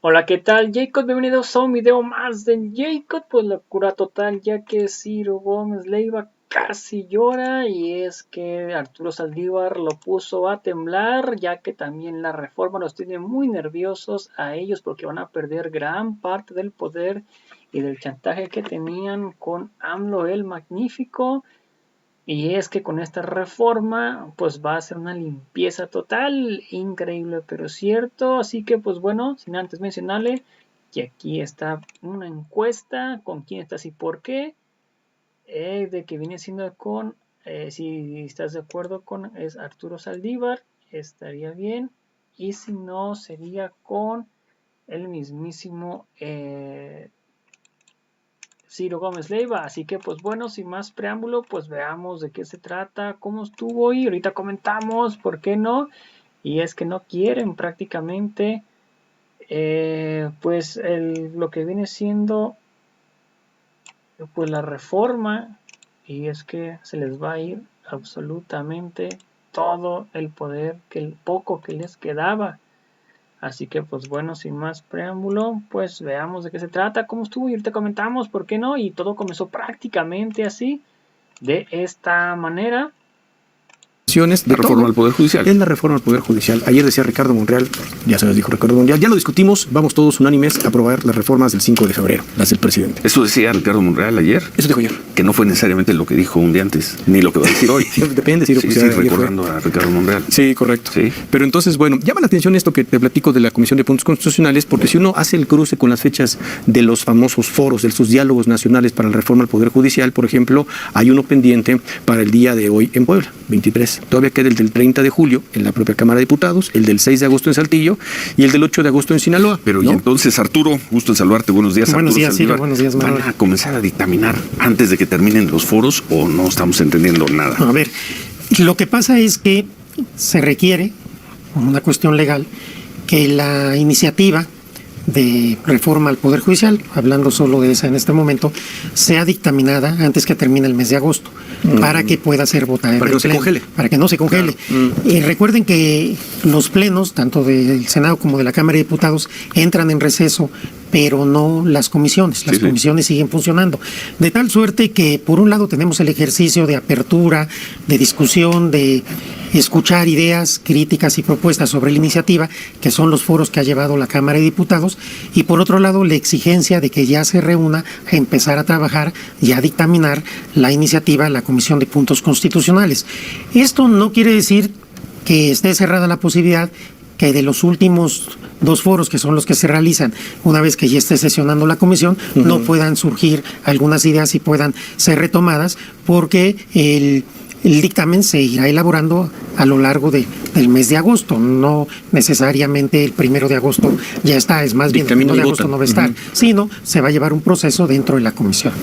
Hola, ¿qué tal, Jacob? Bienvenidos a un video más de Jacob. Pues locura total, ya que Ciro Gómez Leiva casi llora, y es que Arturo Saldívar lo puso a temblar, ya que también la reforma los tiene muy nerviosos a ellos porque van a perder gran parte del poder y del chantaje que tenían con AMLO el Magnífico. Y es que con esta reforma pues va a ser una limpieza total, increíble pero cierto. Así que pues bueno, sin antes mencionarle que aquí está una encuesta con quién estás y por qué. De que viene siendo con, si estás de acuerdo con, es Arturo Saldívar, estaría bien. Y si no, sería con el mismísimo Ciro Gómez Leiva. Así que pues bueno, sin más preámbulo, pues veamos de qué se trata, cómo estuvo y ahorita comentamos por qué no. Y es que no quieren prácticamente pues lo que viene siendo pues la reforma, y es que se les va a ir absolutamente todo el poder, que el poco que les quedaba. Así que pues bueno, sin más preámbulo, pues veamos de qué se trata, cómo estuvo y ahorita comentamos por qué no. Y todo comenzó prácticamente así, de esta manera. De reforma al Poder Judicial. Es la reforma al Poder Judicial. Ayer decía Ricardo Monreal, ya se nos dijo Ricardo Monreal, ya lo discutimos, vamos todos unánimes a aprobar las reformas del 5 de febrero, las del presidente. Eso decía Ricardo Monreal ayer. Eso dijo ayer. Que no fue necesariamente lo que dijo un día antes, ni lo que va a decir hoy. Depende si lo sí, recordando a Ricardo Monreal. Sí, correcto. Sí. Pero entonces, bueno, llama la atención esto que te platico de la Comisión de Puntos Constitucionales, porque si uno hace el cruce con las fechas de los famosos foros, de sus diálogos nacionales para la reforma al Poder Judicial, por ejemplo, hay uno pendiente para el día de hoy en Puebla, 23. Todavía queda el del 30 de julio en la propia Cámara de Diputados, el del 6 de agosto en Saltillo y el del 8 de agosto en Sinaloa. Pero ¿no? Y entonces, Arturo, gusto en saludarte. Buenos días, Buenos Arturo días, Ciro, buenos días, Manuel. ¿Van a comenzar a dictaminar antes de que terminen los foros o no estamos entendiendo nada? A ver, lo que pasa es que se requiere, por una cuestión legal, que la iniciativa de reforma al Poder Judicial, hablando solo de esa en este momento, sea dictaminada antes que termine el mes de agosto, para que pueda ser votada en para que no se congele. Para que no se congele. Y recuerden que los plenos, tanto del Senado como de la Cámara de Diputados, entran en receso, pero no las comisiones. Las comisiones siguen funcionando. De tal suerte que, por un lado, tenemos el ejercicio de apertura, de discusión, de escuchar ideas, críticas y propuestas sobre la iniciativa, que son los foros que ha llevado la Cámara de Diputados, y por otro lado, la exigencia de que ya se reúna a empezar a trabajar y a dictaminar la iniciativa en la Comisión de Puntos Constitucionales. Esto no quiere decir que esté cerrada la posibilidad que de los últimos dos foros, que son los que se realizan una vez que ya esté sesionando la comisión, no puedan surgir algunas ideas y puedan ser retomadas, porque el dictamen se irá elaborando a lo largo del mes de agosto. No necesariamente el 1 de agosto ya está, es más bien el 1 de agosto no va a estar, sino se va a llevar un proceso dentro de la comisión.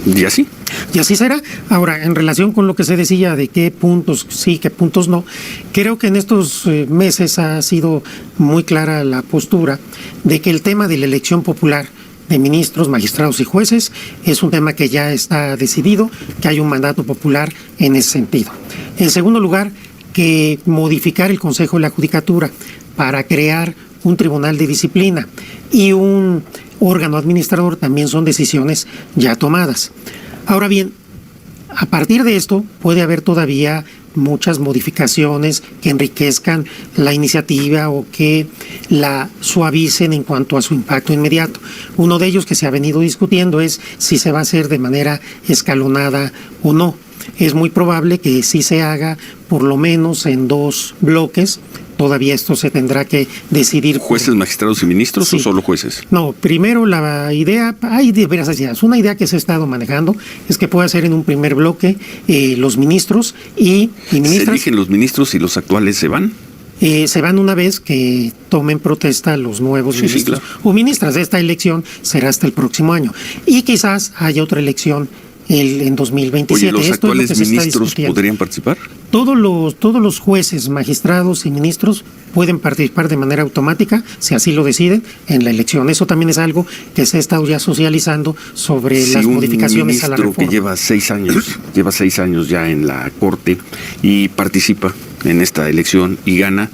¿Y así? Y así será. Ahora, en relación con lo que se decía de qué puntos sí, qué puntos no, creo que en estos meses ha sido muy clara la postura de que el tema de la elección popular de ministros, magistrados y jueces es un tema que ya está decidido, que hay un mandato popular en ese sentido. En segundo lugar, que modificar el Consejo de la Judicatura para crear un tribunal de disciplina y un órgano administrador también son decisiones ya tomadas. Ahora bien, a partir de esto puede haber todavía muchas modificaciones que enriquezcan la iniciativa o que la suavicen en cuanto a su impacto inmediato. Uno de ellos que se ha venido discutiendo es si se va a hacer de manera escalonada o no. Es muy probable que sí se haga por lo menos en 2 bloques. Todavía esto se tendrá que decidir. ¿Jueces, magistrados y ministros o solo jueces? No, primero la idea, hay diversas ideas. Una idea que se ha estado manejando es que pueda ser en un primer bloque los ministros y ministras. ¿Se eligen los ministros y los actuales se van? Se van una vez que tomen protesta los nuevos ministros o ministras. Esta elección será hasta el próximo año. Y quizás haya otra elección en 2027. Oye, ¿los actuales ministros podrían participar? Todos los jueces, magistrados y ministros pueden participar de manera automática, si así lo deciden, en la elección. Eso también es algo que se ha estado ya socializando sobre las modificaciones a la reforma. Que lleva 6 años ya en la Corte y participa en esta elección y gana,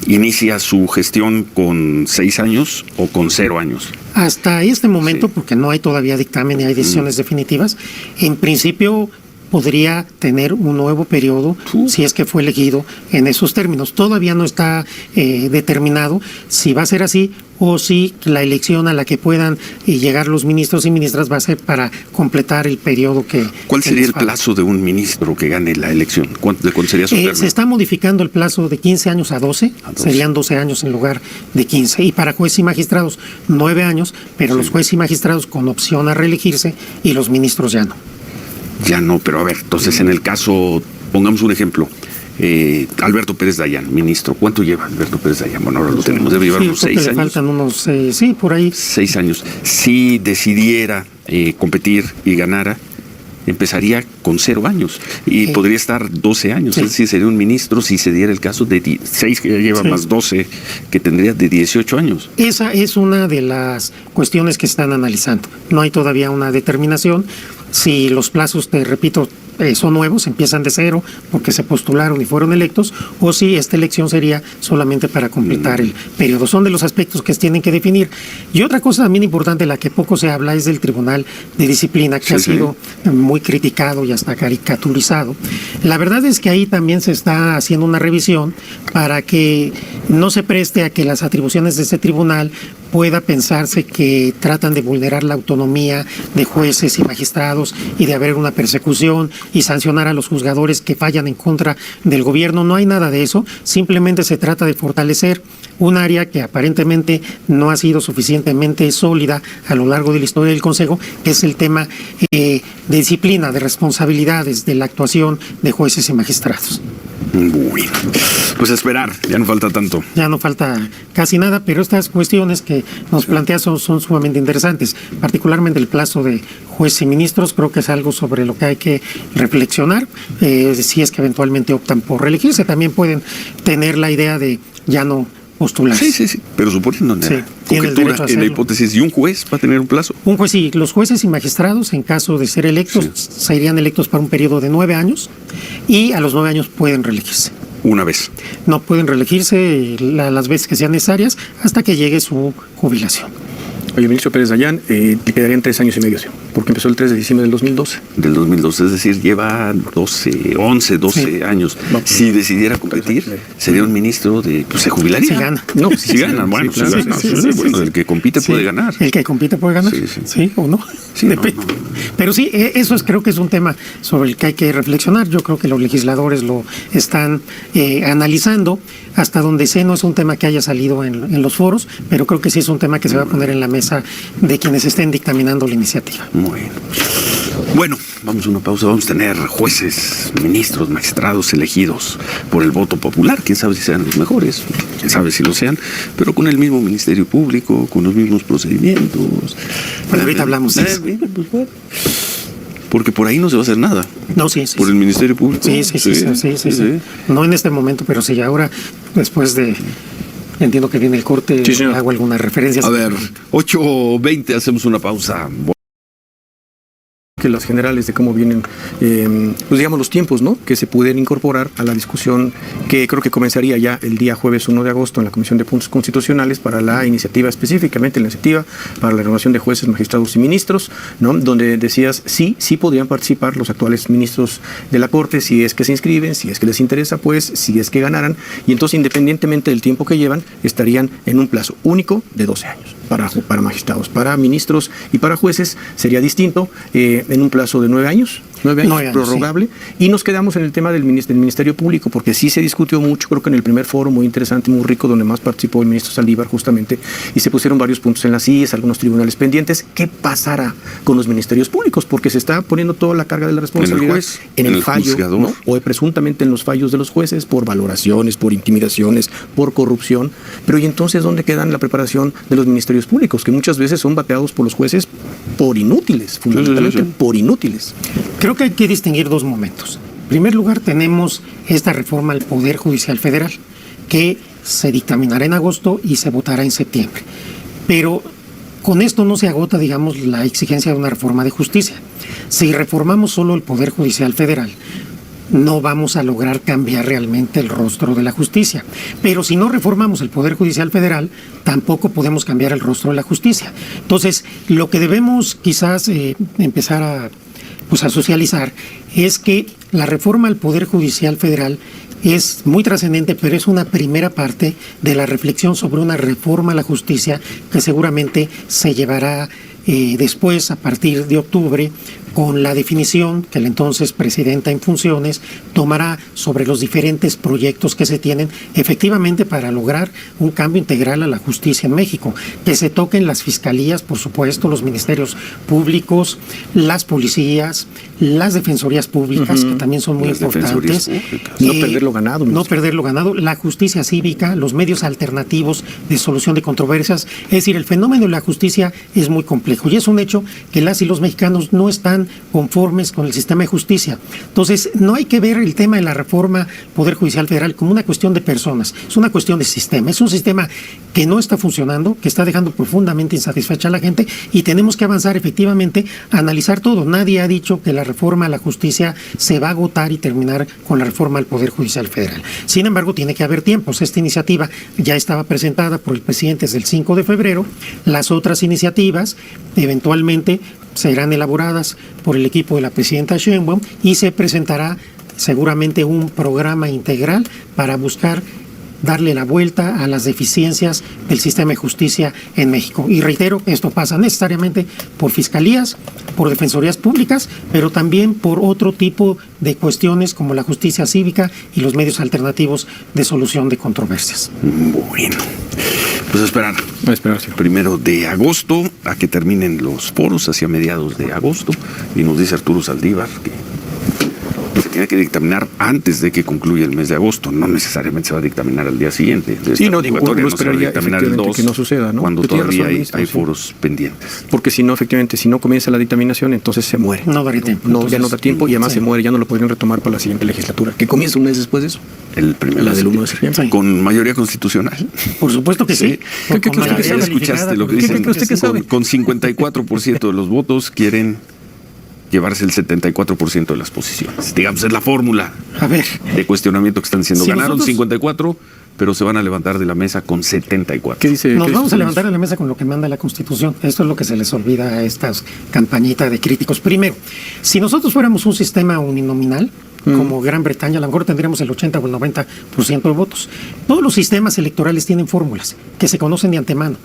inicia su gestión con 6 años o con 0 años. Hasta este momento, porque no hay todavía dictamen y hay decisiones definitivas, en principio podría tener un nuevo periodo si es que fue elegido en esos términos. Todavía no está determinado si va a ser así o si la elección a la que puedan llegar los ministros y ministras va a ser para completar el periodo que... ¿Cuál sería el plazo de un ministro que gane la elección? ¿De cuánto sería su término? Se está modificando el plazo de 15 años a 12, serían 12 años en lugar de 15. Y para jueces y magistrados, 9 años, pero los jueces y magistrados con opción a reelegirse y los ministros ya no. Ya no, pero a ver, entonces en el caso, pongamos un ejemplo, Alberto Pérez Dayán, ministro, ¿cuánto lleva Alberto Pérez Dayán? Bueno, ahora lo tenemos, debe llevar unos 6 años. Faltan unos, sí, por ahí. 6 años. Si decidiera competir y ganara, empezaría con 0 años y podría estar 12 años, es decir, sería un ministro si se diera el caso de 6 que ya lleva más 12 que tendría de 18 años. Esa es una de las cuestiones que están analizando. No hay todavía una determinación. Si los plazos, te repito, son nuevos, empiezan de 0 porque se postularon y fueron electos, o si esta elección sería solamente para completar el periodo. Son de los aspectos que se tienen que definir. Y otra cosa también importante, la que poco se habla, es del Tribunal de Disciplina, que ha sido muy criticado y hasta caricaturizado. La verdad es que ahí también se está haciendo una revisión para que no se preste a que las atribuciones de ese tribunal pueda pensarse que tratan de vulnerar la autonomía de jueces y magistrados y de haber una persecución y sancionar a los juzgadores que fallan en contra del gobierno. No hay nada de eso, simplemente se trata de fortalecer un área que aparentemente no ha sido suficientemente sólida a lo largo de la historia del Consejo, que es el tema de disciplina, de responsabilidades, de la actuación de jueces y magistrados. Bueno, pues a esperar, ya no falta tanto. Ya no falta casi nada, pero estas cuestiones que nos planteas son sumamente interesantes, particularmente el plazo de jueces y ministros. Creo que es algo sobre lo que hay que reflexionar, si es que eventualmente optan por reelegirse. También pueden tener la idea de ya no postularse. Sí, pero suponiendo conjetura, en la hipótesis, ¿y un juez va a tener un plazo? Un juez, sí. Los jueces y magistrados, en caso de ser electos, serían electos para un periodo de 9 años y a los 9 años pueden reelegirse. Una vez. No pueden reelegirse las veces que sean necesarias hasta que llegue su jubilación. Oye, ministro Pérez Dayán, le quedarían 3 años y medio, porque empezó el 3 de diciembre del 2012. Del 2012, es decir, lleva 12 años. Si decidiera competir, sería un ministro de... Pues se jubilaría. Si gana. No, si gana, bueno, bueno, el que compite puede ganar. El que compite puede ganar, sí o no. Sí, depende. No. Pero sí, eso creo que es un tema sobre el que hay que reflexionar. Yo creo que los legisladores lo están analizando. Hasta donde sé, no es un tema que haya salido en los foros, pero creo que sí es un tema que se va a poner en la mesa de quienes estén dictaminando la iniciativa. Bueno, vamos a una pausa. Vamos a tener jueces, ministros, magistrados elegidos por el voto popular. Quién sabe si sean los mejores, quién sabe si lo sean, pero con el mismo Ministerio Público, con los mismos procedimientos. Bueno, ahorita hablamos de eso. Porque por ahí no se va a hacer nada. No, sí. Por el Ministerio Público. Sí. No en este momento, pero sí ahora, después de... Entiendo que viene el corte, hago algunas referencias. A ver, 8:20, hacemos una pausa. Que las generales de cómo vienen, pues digamos, los tiempos, ¿no?, que se pueden incorporar a la discusión que creo que comenzaría ya el día jueves 1 de agosto en la Comisión de Puntos Constitucionales para la iniciativa, específicamente la iniciativa para la renovación de jueces, magistrados y ministros, ¿no?, donde decías sí podrían participar los actuales ministros de la Corte si es que se inscriben, si es que les interesa, pues, si es que ganaran, y entonces independientemente del tiempo que llevan, estarían en un plazo único de 12 años para magistrados. Para ministros y para jueces sería distinto, en un plazo de 9 años, prorrogable, sí. Y nos quedamos en el tema del Ministerio Público, porque sí se discutió mucho, creo que en el primer foro muy interesante, muy rico, donde más participó el ministro Saldívar justamente, y se pusieron varios puntos en las IES, algunos tribunales pendientes. ¿Qué pasará con los ministerios públicos? Porque se está poniendo toda la carga de la responsabilidad en el fallo, ¿no?, o presuntamente en los fallos de los jueces, por valoraciones, por intimidaciones, por corrupción. Pero ¿y entonces dónde quedan la preparación de los ministerios públicos, que muchas veces son bateados por los jueces por inútiles, fundamentalmente por inútiles? Creo que hay que distinguir dos momentos. En primer lugar, tenemos esta reforma al Poder Judicial Federal, que se dictaminará en agosto y se votará en septiembre. Pero con esto no se agota, digamos, la exigencia de una reforma de justicia. Si reformamos solo el Poder Judicial Federal, no vamos a lograr cambiar realmente el rostro de la justicia. Pero si no reformamos el Poder Judicial Federal, tampoco podemos cambiar el rostro de la justicia. Entonces, lo que debemos quizás empezar a socializar es que la reforma al Poder Judicial Federal es muy trascendente, pero es una primera parte de la reflexión sobre una reforma a la justicia que seguramente se llevará después, a partir de octubre, con la definición que la entonces presidenta en funciones tomará sobre los diferentes proyectos que se tienen efectivamente para lograr un cambio integral a la justicia en México, que se toquen las fiscalías, por supuesto, los ministerios públicos, las policías, las defensorías públicas, que también son muy importantes. No perder lo ganado. No perder lo ganado, la justicia cívica, los medios alternativos de solución de controversias. Es decir, el fenómeno de la justicia es muy complejo y es un hecho que las y los mexicanos no están conformes con el sistema de justicia. Entonces, no hay que ver el tema de la reforma Poder Judicial Federal como una cuestión de personas, es una cuestión de sistema. Es un sistema que no está funcionando, que está dejando profundamente insatisfecha a la gente y tenemos que avanzar efectivamente a analizar todo. Nadie ha dicho que la reforma a la justicia se va a agotar y terminar con la reforma al Poder Judicial Federal. Sin embargo, tiene que haber tiempos. Esta iniciativa ya estaba presentada por el presidente desde el 5 de febrero. Las otras iniciativas eventualmente serán elaboradas por el equipo de la presidenta Sheinbaum y se presentará seguramente un programa integral para buscar darle la vuelta a las deficiencias del sistema de justicia en México. Y reitero, esto pasa necesariamente por fiscalías, por defensorías públicas, pero también por otro tipo de cuestiones como la justicia cívica y los medios alternativos de solución de controversias. Bueno, pues a esperar. Sí. 1 de agosto a que terminen los foros, hacia mediados de agosto, y nos dice Arturo Saldívar que se tiene que dictaminar antes de que concluya el mes de agosto, no necesariamente se va a dictaminar al día siguiente. Sí, no, digo, uno esperaría dictaminar el 2, que no suceda, ¿no? Cuando todavía hay sí, foros pendientes. Porque si no, efectivamente, si no comienza la dictaminación, entonces se muere. No dará tiempo. No, ya no da tiempo y además se muere, ya no lo podrían retomar para la siguiente legislatura, que comienza un mes después de eso. El primero. La del 1 de septiembre. Sí. Con mayoría constitucional. Por supuesto que sí. ¿Qué Con usted que mayoría sabe? Escuchaste lo que ¿Qué dicen. cree usted que sabe? Con 54% de los votos quieren llevarse el 74% de las posiciones. Digamos, es la fórmula A ver, de cuestionamiento que están haciendo. Si Ganaron nosotros- 54, pero se van a levantar de la mesa con 74. ¿Qué dice? nos qué vamos dice a levantar de la mesa con lo que manda la Constitución. Esto es lo que se les olvida a estas campañitas de críticos. Primero, si nosotros fuéramos un sistema uninominal, como Gran Bretaña, a lo mejor tendríamos el 80 o el 90% de votos. Todos los sistemas electorales tienen fórmulas que se conocen de antemano.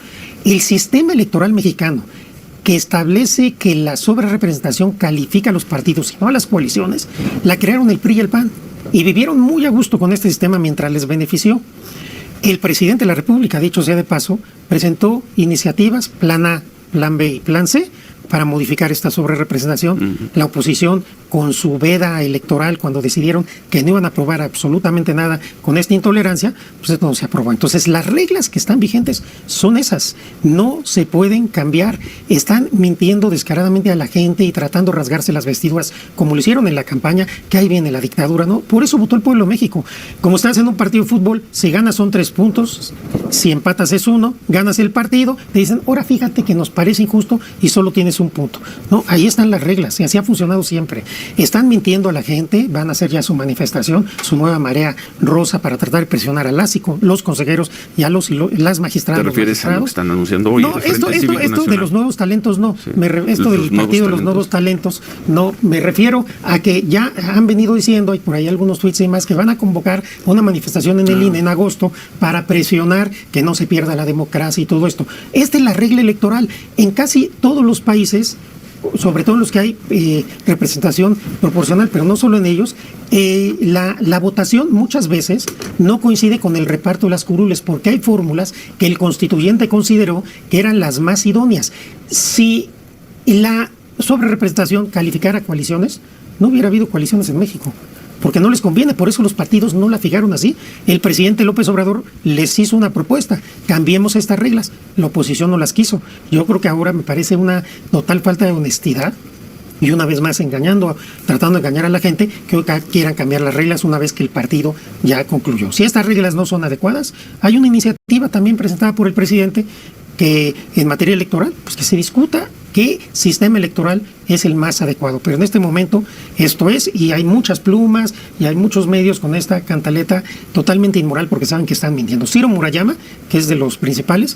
El sistema electoral mexicano, que establece que la sobrerepresentación califica a los partidos y no a las coaliciones, la crearon el PRI y el PAN y vivieron muy a gusto con este sistema mientras les benefició. El presidente de la República, dicho sea de paso, presentó iniciativas, plan A, plan B y plan C, para modificar esta sobrerepresentación. La oposición, con su veda electoral, cuando decidieron que no iban a aprobar absolutamente nada con esta intolerancia, pues esto no se aprobó. Entonces, las reglas que están vigentes son esas. No se pueden cambiar. Están mintiendo descaradamente a la gente y tratando de rasgarse las vestiduras, como lo hicieron en la campaña, que ahí viene la dictadura, ¿no? Por eso votó el pueblo de México. Como estás en un partido de fútbol, si ganas son 3 puntos, si empatas es 1, ganas el partido, te dicen, ahora fíjate que nos parece injusto y solo tienes un punto. No, ahí están las reglas y así ha funcionado siempre. Están mintiendo a la gente, van a hacer ya su manifestación, su nueva marea rosa para tratar de presionar a los consejeros y a las magistradas. ¿Te refieres a lo que están anunciando hoy? No, esto de los nuevos talentos no. Sí. Esto del partido de los nuevos talentos no. Me refiero a que ya han venido diciendo, y por ahí algunos tweets y más, que van a convocar una manifestación en el INE en agosto para presionar que no se pierda la democracia y todo esto. Esta es la regla electoral. En casi todos los países, sobre todo en los que hay representación proporcional, pero no solo en ellos, la votación muchas veces no coincide con el reparto de las curules, porque hay fórmulas que el constituyente consideró que eran las más idóneas. Si la sobrerepresentación calificara coaliciones, no hubiera habido coaliciones en México, porque no les conviene, por eso los partidos no la fijaron así. El presidente López Obrador les hizo una propuesta, cambiemos estas reglas, la oposición no las quiso. Yo creo que ahora me parece una total falta de honestidad y una vez más tratando de engañar a la gente, que hoy quieran cambiar las reglas una vez que el partido ya concluyó. Si estas reglas no son adecuadas, hay una iniciativa también presentada por el presidente que en materia electoral, pues que se discuta qué sistema electoral es el más adecuado. Pero en este momento esto es, y hay muchas plumas y hay muchos medios con esta cantaleta totalmente inmoral porque saben que están mintiendo. Ciro Murayama, que es de los principales,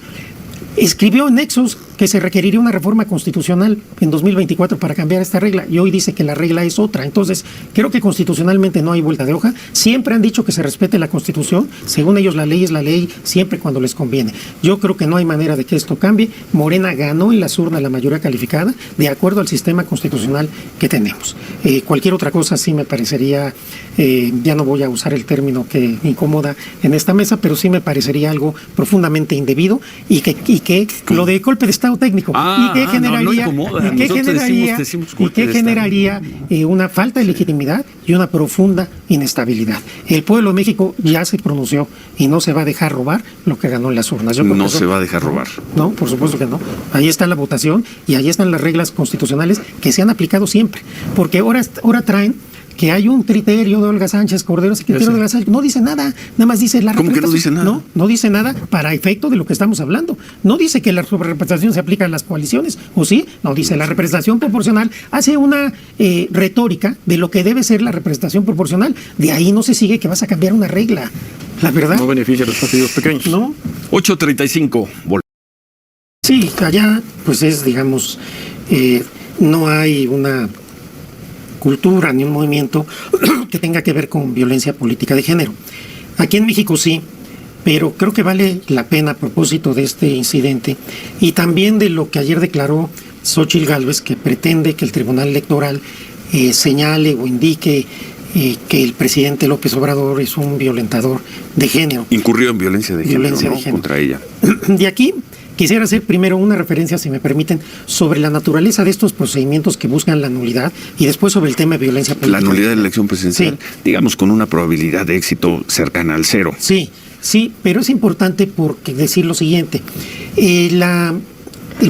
escribió en Nexos que se requeriría una reforma constitucional en 2024 para cambiar esta regla, y hoy dice que la regla es otra. Entonces, creo que constitucionalmente no hay vuelta de hoja. Siempre han dicho que se respete la Constitución. Según ellos, la ley es la ley, siempre cuando les conviene. Yo creo que no hay manera de que esto cambie. Morena ganó en las urnas la mayoría calificada de acuerdo al sistema constitucional que tenemos. Cualquier otra cosa sí me parecería, ya no voy a usar el término que me incomoda en esta mesa, pero sí me parecería algo profundamente indebido y que lo de golpe de Estado técnico y que generaría una falta de legitimidad y una profunda inestabilidad. El pueblo de México ya se pronunció y no se va a dejar robar lo que ganó en las urnas. No se va a dejar robar. No, por supuesto que no. Ahí está la votación y ahí están las reglas constitucionales que se han aplicado siempre. Porque ahora traen que hay un criterio de Olga Sánchez Cordero, ese criterio de Olga Sánchez no dice nada, nada más dice la representación. ¿Cómo que no dice nada? No dice nada para efecto de lo que estamos hablando. No dice que la representación se aplica a las coaliciones, ¿o sí? No, dice la representación proporcional, hace una retórica de lo que debe ser la representación proporcional. De ahí no se sigue que vas a cambiar una regla. La verdad. No beneficia a los partidos pequeños. No. 8:35. Sí, allá pues es, digamos, no hay una cultura ni un movimiento que tenga que ver con violencia política de género. Aquí en México sí, pero creo que vale la pena a propósito de este incidente y también de lo que ayer declaró Xóchitl Gálvez, que pretende que el Tribunal Electoral señale o indique que el presidente López Obrador es un violentador de género. Incurrió en violencia de género, ¿no? Contra ella. De aquí quisiera hacer primero una referencia, si me permiten, sobre la naturaleza de estos procedimientos que buscan la nulidad y después sobre el tema de violencia política. La nulidad de la elección presidencial, sí, digamos con una probabilidad de éxito cercana al 0. Sí, pero es importante porque decir lo siguiente. El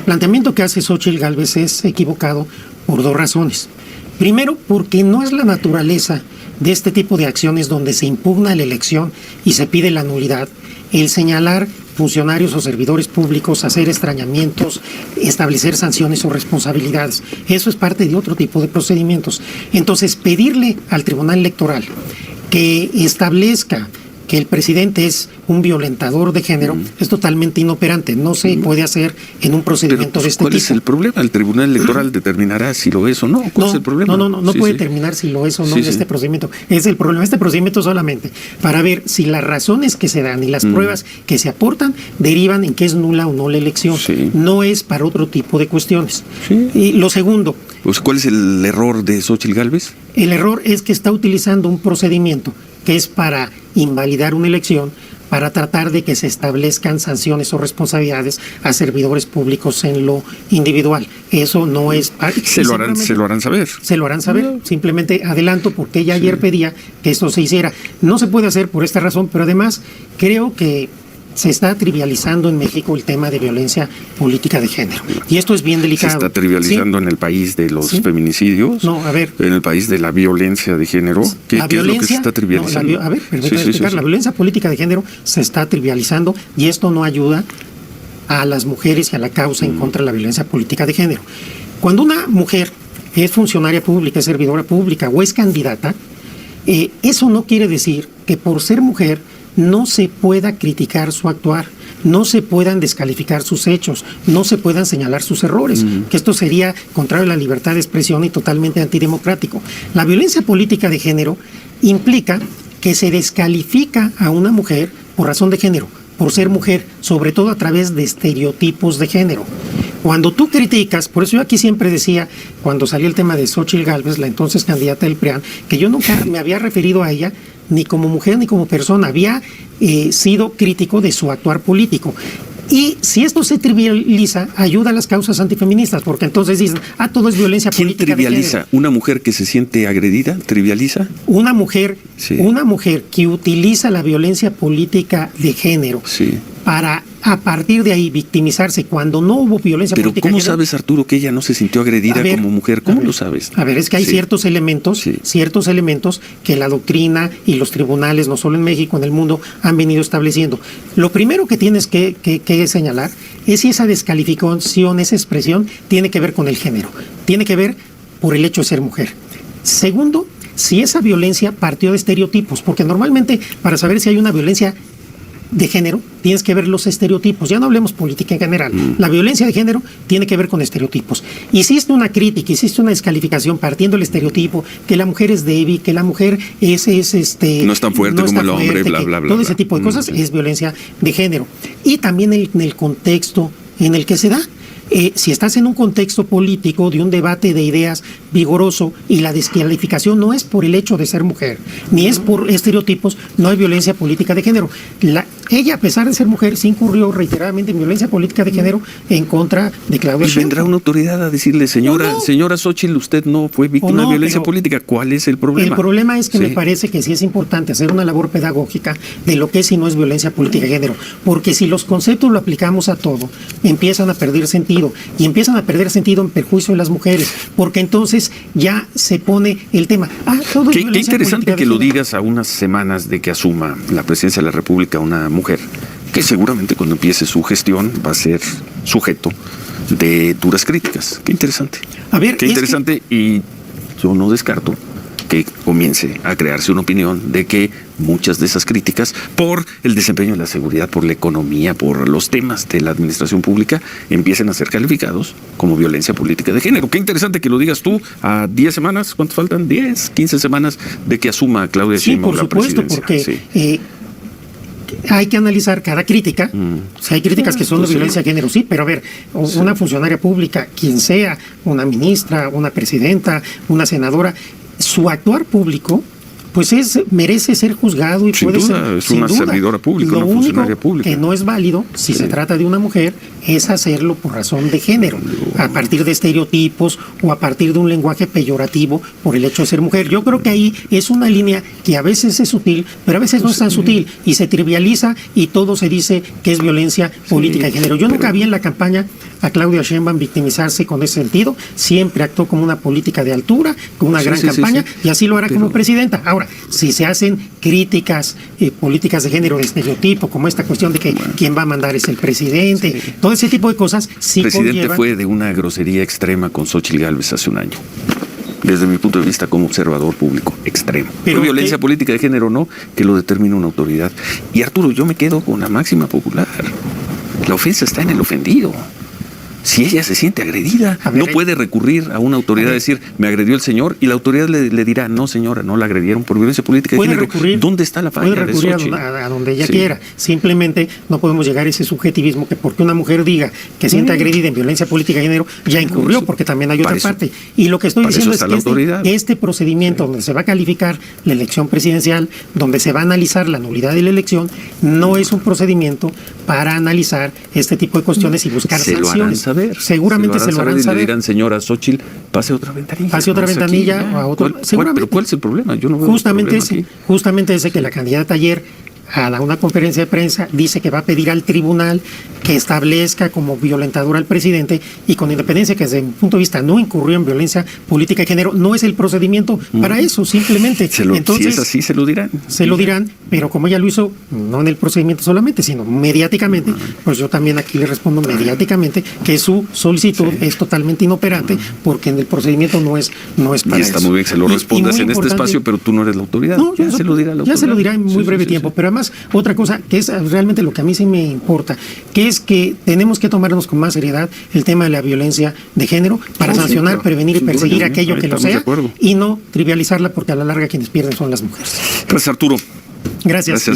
planteamiento que hace Xóchitl Gálvez es equivocado por dos razones. Primero, porque no es la naturaleza de este tipo de acciones donde se impugna la elección y se pide la nulidad, el señalar funcionarios o servidores públicos, hacer extrañamientos, establecer sanciones o responsabilidades. Eso es parte de otro tipo de procedimientos. Entonces, pedirle al Tribunal Electoral que establezca que el presidente es un violentador de género es totalmente inoperante. No se puede hacer en un procedimiento de este tipo. ¿Cuál es el problema? El Tribunal Electoral determinará si lo es o no. ¿Cuál es el problema? No puede determinar si lo es o no en este procedimiento. Es el problema. Este procedimiento solamente para ver si las razones que se dan y las pruebas que se aportan derivan en que es nula o no la elección. Sí. No es para otro tipo de cuestiones. Sí. Y lo segundo. Pues, ¿cuál es el error de Xóchitl Gálvez? El error es que está utilizando un procedimiento que es para invalidar una elección, para tratar de que se establezcan sanciones o responsabilidades a servidores públicos en lo individual. Eso no es... Se lo harán saber. Se lo harán saber. Simplemente adelanto porque ella ayer pedía que esto se hiciera. No se puede hacer por esta razón, pero además creo que se está trivializando en México el tema de violencia política de género. Y esto es bien delicado. Se está trivializando en el país de los feminicidios. No, a ver. En el país de la violencia de género. ¿Qué es lo que se está trivializando? Permítame explicar. La violencia política de género se está trivializando y esto no ayuda a las mujeres y a la causa en contra de la violencia política de género. Cuando una mujer es funcionaria pública, es servidora pública o es candidata, eso no quiere decir que por ser mujer no se pueda criticar su actuar, no se puedan descalificar sus hechos, no se puedan señalar sus errores, que esto sería contrario a la libertad de expresión y totalmente antidemocrático. La violencia política de género implica que se descalifica a una mujer por razón de género, por ser mujer, sobre todo a través de estereotipos de género. Cuando tú criticas, por eso yo aquí siempre decía, cuando salió el tema de Xóchitl Gálvez, la entonces candidata del PRIAN, que yo nunca me había referido a ella ni como mujer ni como persona, había sido crítico de su actuar político. Y si esto se trivializa, ayuda a las causas antifeministas, porque entonces dicen, todo es violencia política. ¿Quién trivializa? ¿Una mujer que se siente agredida trivializa? Una mujer que utiliza la violencia política de género para a partir de ahí victimizarse cuando no hubo violencia Pero política. ¿cómo sabes, Arturo, que ella no se sintió agredida como mujer? ¿Cómo lo sabes? A ver, es que hay ciertos elementos que la doctrina y los tribunales, no solo en México, en el mundo, han venido estableciendo. Lo primero que tienes que señalar es si esa descalificación, esa expresión, tiene que ver con el género, tiene que ver por el hecho de ser mujer. Segundo, si esa violencia partió de estereotipos, porque normalmente para saber si hay una violencia de género, tienes que ver los estereotipos. Ya no hablemos política en general. La violencia de género tiene que ver con estereotipos. Hiciste una crítica, hiciste una descalificación partiendo del estereotipo que la mujer es débil, que la mujer es no es tan fuerte como el hombre, bla, bla, bla. Todo ese tipo de cosas es violencia de género. Y también en el contexto en el que se da. Si estás en un contexto político de un debate de ideas vigoroso y la descalificación no es por el hecho de ser mujer, ni es por estereotipos, no hay violencia política de género. Ella, a pesar de ser mujer, sí incurrió reiteradamente en violencia política de género en contra de Claudia Sheinbaum. Vendrá una autoridad a decirle, señora Xóchitl, usted no fue víctima de violencia política. ¿Cuál es el problema? El problema es que me parece que sí es importante hacer una labor pedagógica de lo que es y no es violencia política de género, porque si los conceptos lo aplicamos a todo, empiezan a perder sentido. Y empiezan a perder sentido en perjuicio de las mujeres, porque entonces ya se pone el tema. Qué interesante que lo digas a unas semanas de que asuma la presidencia de la República una mujer, que seguramente cuando empiece su gestión va a ser sujeto de duras críticas. Qué interesante. Qué interesante, y yo no descarto que comience a crearse una opinión de que muchas de esas críticas por el desempeño de la seguridad, por la economía, por los temas de la administración pública, empiecen a ser calificados como violencia política de género. Qué interesante que lo digas tú a 10 semanas, ¿cuántos faltan? 10, 15 semanas de que asuma Claudia Sheinbaum la presidencia. Sí, por supuesto, porque hay que analizar cada crítica. Si hay críticas que son de violencia de género, sí, pero a ver, una funcionaria pública, quien sea, una ministra, una presidenta, una senadora, su actuar público pues merece ser juzgado y puede ser, es una servidora pública, una funcionaria pública. Lo único que no es válido, si se trata de una mujer, es hacerlo por razón de género, a partir de estereotipos o a partir de un lenguaje peyorativo por el hecho de ser mujer. Yo creo que ahí es una línea que a veces es sutil, pero a veces no es tan sutil y se trivializa y todo se dice que es violencia política de género. Yo nunca vi en la campaña a Claudia Sheinbaum victimizarse con ese sentido, siempre actuó como una política de altura, con una gran campaña, y así lo hará como presidenta. Ahora, si se hacen críticas políticas de género, de estereotipo, como esta cuestión de que quien va a mandar es el presidente, todo ese tipo de cosas, sí. El presidente fue de una grosería extrema con Xóchitl Gálvez hace un año. Desde mi punto de vista como observador público, extremo. Pero violencia política de género no, que lo determina una autoridad. Y Arturo, yo me quedo con la máxima popular. La ofensa está en el ofendido. Si ella se siente agredida, no puede recurrir a una autoridad a decir, me agredió el señor, y la autoridad le dirá, no señora, no la agredieron por violencia política de género. ¿Dónde está la falla? Puede recurrir a donde ella quiera. Simplemente no podemos llegar a ese subjetivismo que porque una mujer diga que siente agredida en violencia política de género, ya incurrió, porque también hay otra parte. Y lo que estoy diciendo es que este procedimiento donde se va a calificar la elección presidencial, donde se va a analizar la nulidad de la elección, no es un procedimiento para analizar este tipo de cuestiones y buscar sanciones. Seguramente se lo harán saber. Y le dirán, señora Xóchitl, pase otra ventanilla. Pase otra ventanilla a otro. Pero ¿cuál es el problema? Yo no veo justamente ese que la candidata ayer a una conferencia de prensa dice que va a pedir al tribunal que establezca como violentador al presidente, y con independencia que desde mi punto de vista no incurrió en violencia política de género, no es el procedimiento para eso, simplemente. Entonces, si es así, se lo dirán. Se lo dirán, pero como ella lo hizo, no en el procedimiento solamente, sino mediáticamente, pues yo también aquí le respondo mediáticamente que su solicitud es totalmente inoperante, porque en el procedimiento no es para eso. Y está muy bien que se lo respondas en este espacio, pero tú no eres la autoridad. No, ya se lo dirá la autoridad. Ya se lo dirá en muy breve tiempo, pero además otra cosa que es realmente lo que a mí sí me importa, que es que tenemos que tomarnos con más seriedad el tema de la violencia de género para sancionar, prevenir y perseguir aquello que lo sea, y no trivializarla, porque a la larga quienes pierden son las mujeres. Gracias, Arturo. Gracias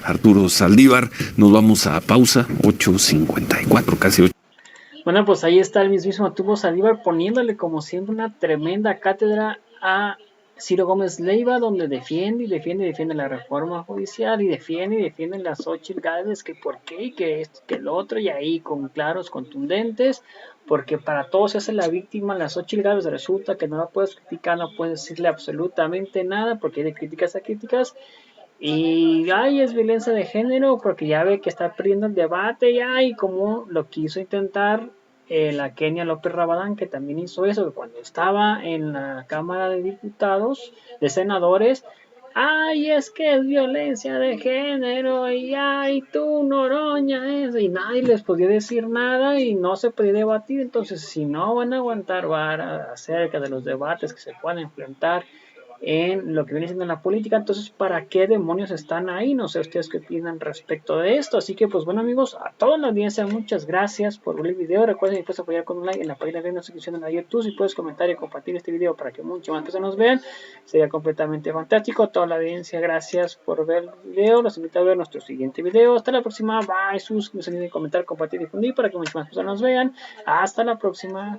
Arturo Saldívar. Nos vamos a pausa, 8:54, casi 8. Bueno, pues ahí está el mismísimo Arturo Saldívar poniéndole como siempre una tremenda cátedra a Ciro Gómez Leiva, donde defiende la reforma judicial y defiende la Xóchitl Gálvez, que por qué, y que esto, que el otro, y ahí con claros contundentes, porque para todos se hace la víctima la Xóchitl Gálvez. Resulta que no la puedes criticar, no puedes decirle absolutamente nada, porque hay de críticas a críticas, Y ay, es violencia de género porque ya ve que está perdiendo el debate ya y como lo quiso intentar la Kenia López Rabadán, que también hizo eso, que cuando estaba en la Cámara de Diputados, de Senadores, ay, es que es violencia de género y ay, tú, Noroña, eso, y nadie les podía decir nada y no se podía debatir. Entonces, si no van a aguantar vara acerca de los debates que se puedan enfrentar en lo que viene siendo la política, entonces ¿para qué demonios están ahí? No sé ustedes qué opinan respecto de esto, así que pues bueno amigos, a toda la audiencia muchas gracias por ver el video, recuerden que puedes apoyar con un like en la página de la suscripción de la YouTube, si puedes comentar y compartir este video para que muchas más personas nos vean, sería completamente fantástico. A toda la audiencia gracias por ver el video, los invito a ver nuestro siguiente video, hasta la próxima, bye, suscríbanse, comentar, compartir y difundir para que muchas más personas nos vean, hasta la próxima.